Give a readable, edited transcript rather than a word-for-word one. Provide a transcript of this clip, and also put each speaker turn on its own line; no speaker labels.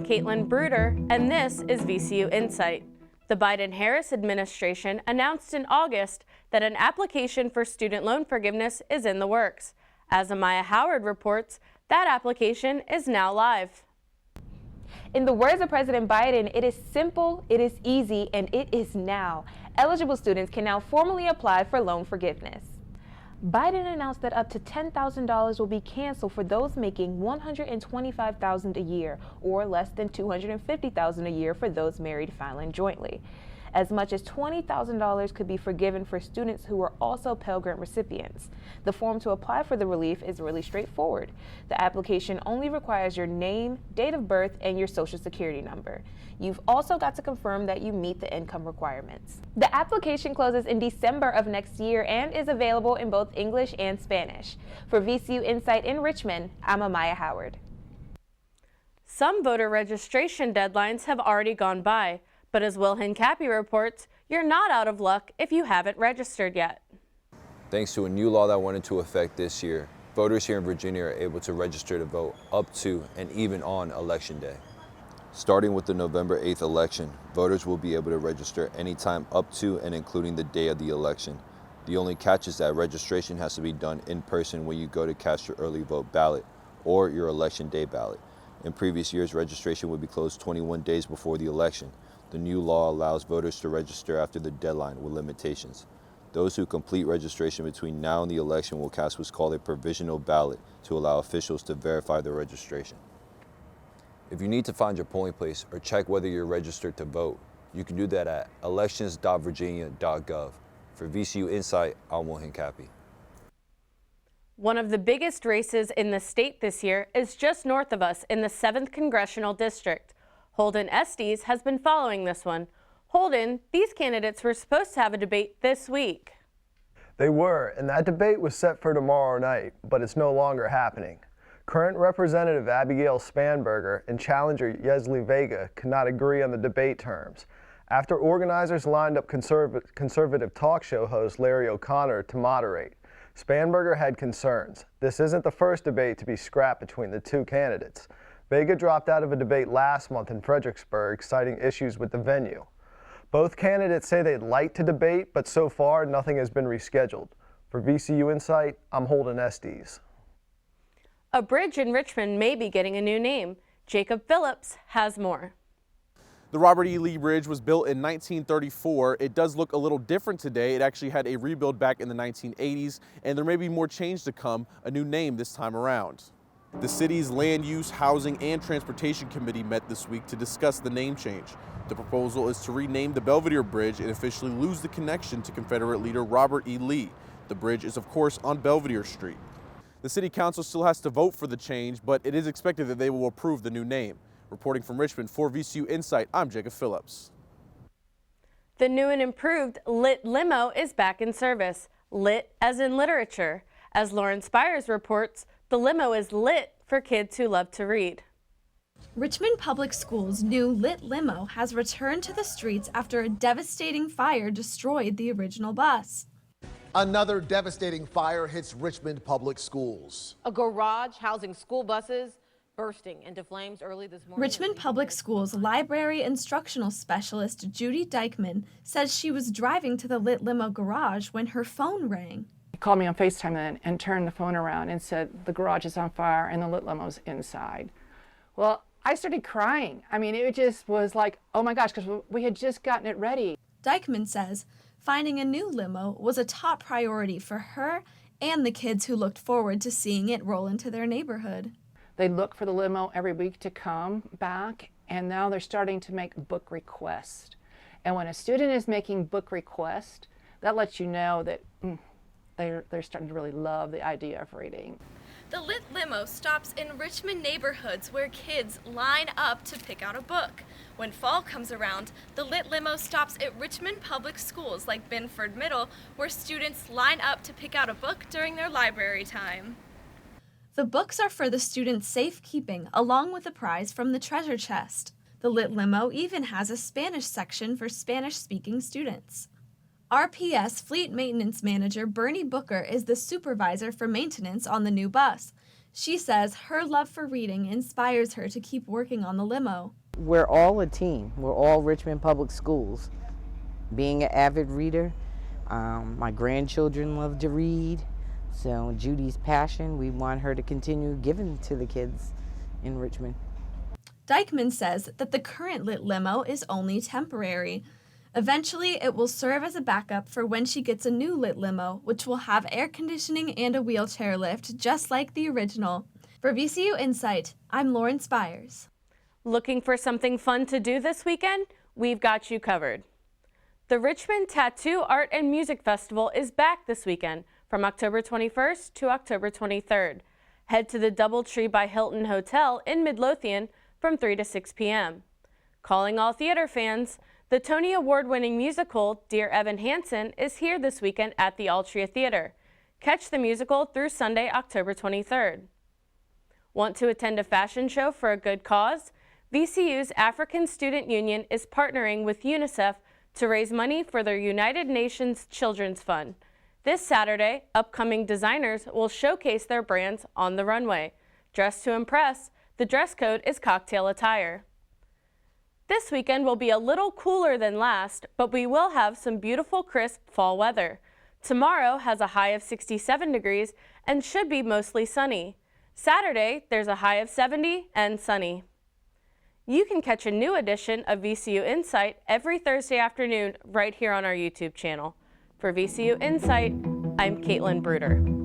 Caitlin Bruder, and this is VCU InSight. The Biden-Harris administration announced in August that an application for student loan forgiveness is in the works. As Amaya Howard reports, that application is now live.
In the words of President Biden, it is simple, it is easy, and it is now. Eligible students can now formally apply for loan forgiveness. Biden announced that up to $10,000 will be canceled for those making $125,000 a year, or less than $250,000 a year for those married filing jointly. As much as $20,000 could be forgiven for students who are also Pell Grant recipients. The form to apply for the relief is really straightforward. The application only requires your name, date of birth, and your social security number. You've also got to confirm that you meet the income requirements. The application closes in December of next year and is available in both English and Spanish. For VCU InSight in Richmond, I'm Amaya Howard.
Some voter registration deadlines have already gone by. But as Will Hincapi reports, you're not out of luck if you haven't registered yet.
Thanks to a new law that went into effect this year, voters here in Virginia are able to register to vote up to and even on Election Day. Starting with the November 8th election, voters will be able to register anytime up to and including the day of the election. The only catch is that registration has to be done in person when you go to cast your early vote ballot or your Election Day ballot. In previous years, registration would be closed 21 days before the election. The new law allows voters to register after the deadline with limitations. Those who complete registration between now and the election will cast what's called a provisional ballot to allow officials to verify their registration. If you need to find your polling place or check whether you're registered to vote, you can do that at elections.virginia.gov. For VCU InSight, I'm Will Hincapi.
One of the biggest races in the state this year is just north of us in the 7th Congressional District. Holden Estes has been following this one. Holden, these candidates were supposed to have a debate this week.
They were, and that debate was set for tomorrow night, but it's no longer happening. Current Representative Abigail Spanberger and challenger Yesli Vega could not agree on the debate terms. After organizers lined up conservative talk show host Larry O'Connor to moderate, Spanberger had concerns. This isn't the first debate to be scrapped between the two candidates. Vega dropped out of a debate last month in Fredericksburg, citing issues with the venue. Both candidates say they'd like to debate, but so far nothing has been rescheduled. For VCU InSight, I'm Holden Estes.
A bridge in Richmond may be getting a new name. Jacob Phillips has more.
The Robert E. Lee Bridge was built in 1934. It does look a little different today. It actually had a rebuild back in the 1980s, and there may be more change to come, a new name this time around. The city's Land Use, Housing, and Transportation Committee met this week to discuss the name change. The proposal is to rename the Belvedere Bridge and officially lose the connection to Confederate leader Robert E. Lee. The bridge is, of course, on Belvedere Street. The city council still has to vote for the change, but it is expected that they will approve the new name. Reporting from Richmond for VCU InSight, I'm Jacob Phillips.
The new and improved Lit Limo is back in service. Lit as in literature. As Lauren Spires reports, the limo is lit for kids who love to read.
Richmond Public Schools' new Lit Limo has returned to the streets after a devastating fire destroyed the original bus.
Another devastating fire hits Richmond Public Schools.
A garage housing school buses bursting into flames early this morning.
Richmond Public Schools library instructional specialist Judy Dykman says she was driving to the Lit Limo garage when her phone rang.
He called me on FaceTime then and turned the phone around and said the garage is on fire and the Lit Limo's inside. Well, I started crying. I mean, it just was like, oh my gosh, because we had just gotten it ready.
Dykman says finding a new limo was a top priority for her and the kids who looked forward to seeing it roll into their neighborhood.
They look for the limo every week to come back, and now they're starting to make book requests. And when a student is making book requests, that lets you know that they're starting to really love the idea of reading.
The Lit Limo stops in Richmond neighborhoods where kids line up to pick out a book. When fall comes around, the Lit Limo stops at Richmond Public Schools like Binford Middle, where students line up to pick out a book during their library time. The books are for the students' safekeeping, along with a prize from the treasure chest. The Lit Limo even has a Spanish section for Spanish-speaking students. RPS Fleet Maintenance Manager Bernie Booker is the supervisor for maintenance on the new bus. She says her love for reading inspires her to keep working on the limo.
We're all a team. We're all Richmond Public Schools. Being an avid reader, my grandchildren love to read, so Judy's passion, we want her to continue giving to the kids in Richmond.
Dykeman says that the current lit limo is only temporary. Eventually, it will serve as a backup for when she gets a new lit limo, which will have air conditioning and a wheelchair lift, just like the original. For VCU InSight, I'm Lauren Spires.
Looking for something fun to do this weekend? We've got you covered. The Richmond Tattoo Art and Music Festival is back this weekend from October 21st to October 23rd. Head to the DoubleTree by Hilton Hotel in Midlothian from 3 to 6 p.m. Calling all theater fans, the Tony Award-winning musical Dear Evan Hansen is here this weekend at the Altria Theater. Catch the musical through Sunday, October 23rd. Want to attend a fashion show for a good cause? VCU's African Student Union is partnering with UNICEF to raise money for their United Nations Children's Fund. This Saturday, upcoming designers will showcase their brands on the runway. Dressed to impress, the dress code is cocktail attire. This weekend will be a little cooler than last, but we will have some beautiful crisp fall weather. Tomorrow has a high of 67 degrees and should be mostly sunny. Saturday, there's a high of 70 and sunny. You can catch a new edition of VCU InSight every Thursday afternoon right here on our YouTube channel. For VCU InSight, I'm Caitlin Bruder.